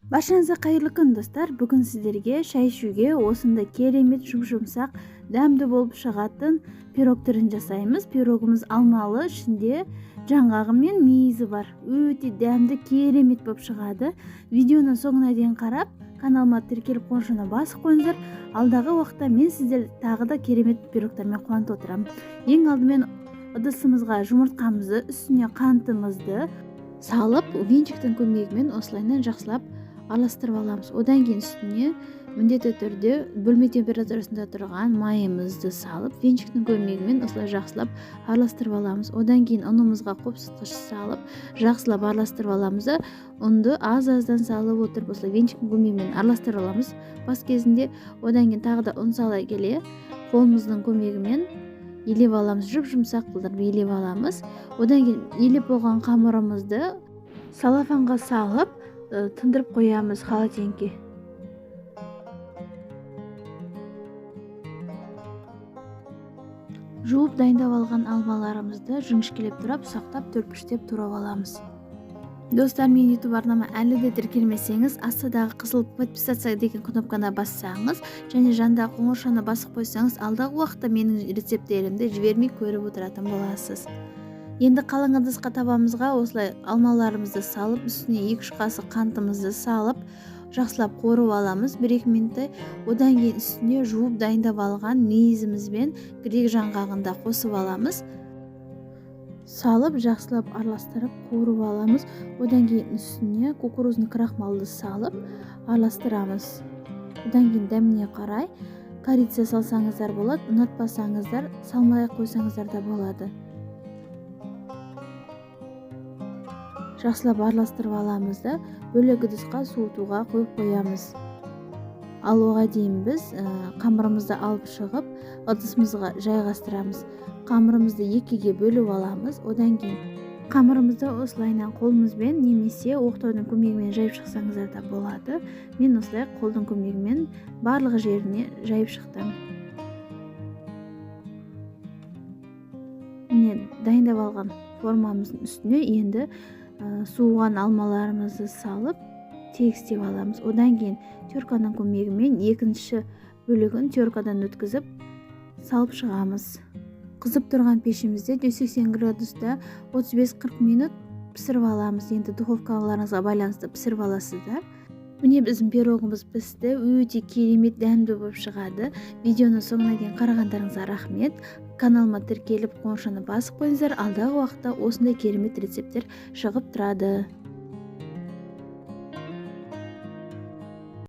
Баршаңызға қайырлы күн достар. Бүгін сіздерге шай ішуге осындай керемет жұмсақ, дәмді болып шығатын пирог түрін жасаймыз. Пирогымыз алмалы, ішінде жаңғағы мен мейізі бар. Өте дәмді, керемет болып шығады. Видеоны соңына дейін қарап, каналыма тіркеліп қоңырауына басып қойыңыздар. Алдағы уақытта мен сіздерді тағы да керемет пирогтармен қуантып отырамын. Ең алдымен ыдысымызға жұмыртқамызды, үстіне қантымызды салып, венчиктің көмегімен осылайынан жақсылап араластырып аламыз. Одан кейін үстіне міндетті түрде бөлме температурасында тұрған майымызды салып, венчиктің көмегімен осылай жақсылап араластырып аламыз. Одан кейін ұнымызға қопсытқыш салып, жақсылап араластырып аламыз да, ұнды аз-аздан салып отырып, осылай венчиктің көмегімен араластырып аламыз бас кезінде. Одан кейін тағы да ұн сала келе, қолымыздың көмегімен елеп аламыз, жұмсақ қылдырып елеп аламыз. Одан кейін елеп болған қамырымызды салафанға салып тындырып қоямыз холодильникке. Жуып дайындап алған алмаларымызды жіңішкелеп тұрап, сақтап төрпіштеп турап аламыз. Достар, мен YouTube арнама әлі де тіркелмесеңіз, астадағы қызыл подписаться деген кнопканы бассаңыз және жандағы қоңырауына басып қойсаңыз, алдағы уақытта менің рецепттерімді жібермей көріп отыратын боласыз. Енді қалың ыдысқа табамызға осылай алмаларымызды салып, үстіне 2-3 қасық қантымызды салып, жақсылап қуырып аламыз 1-2 минуттай. Одан кейін үстіне жуып дайындап алған мейізімізбен грек жаңғағында қосып аламыз. Салып, жақсылап араластырып қуырып аламыз. Одан кейін үстіне кукурузный крахмалды салып араластырамыз. Одан кейін дәміне қарай корица салсаңыздар болады, ұнатпасаңыздар салмай қойсаңыздар да болады. Жақсылап араластырып аламыз да, бөлек ыдысқа суытуға қойып қоямыз. Ал оған дейін біз қамырымызды алып шығып, ыдысымызға жайғастырамыз. Қамырымызды екіге бөліп аламыз. Одан кейін қамырымызды осылайынан қолымызбен немесе оқтаудың көмегімен жайып шықсаңыздар да болады. Мен осылай қолдың көмегімен барлық жеріне жайып шықтым. Міне дайындап алған формамыздың үстіне енді суыған алмаларымызды салып тегістеп аламыз. Одан кейін терканың көмегімен екінші бөлігін теркадан өткізіп салып шығамыз. Қызып тұрған пешімізде 180 градуста 35-40 минут пісіріп аламыз. Енді духовкаларыңызға байланысты пісіріп аласыздар. Міне біздің пирогымыз пісті, өте керемет дәмді болып шығады. Видеоны соңына дейін қарағандарыңызға рахмет. Каналыма тіркеліп қоңырауына басып қойыңыздар. Алдағы уақытта осындай керемет рецепттер шығып тұрады.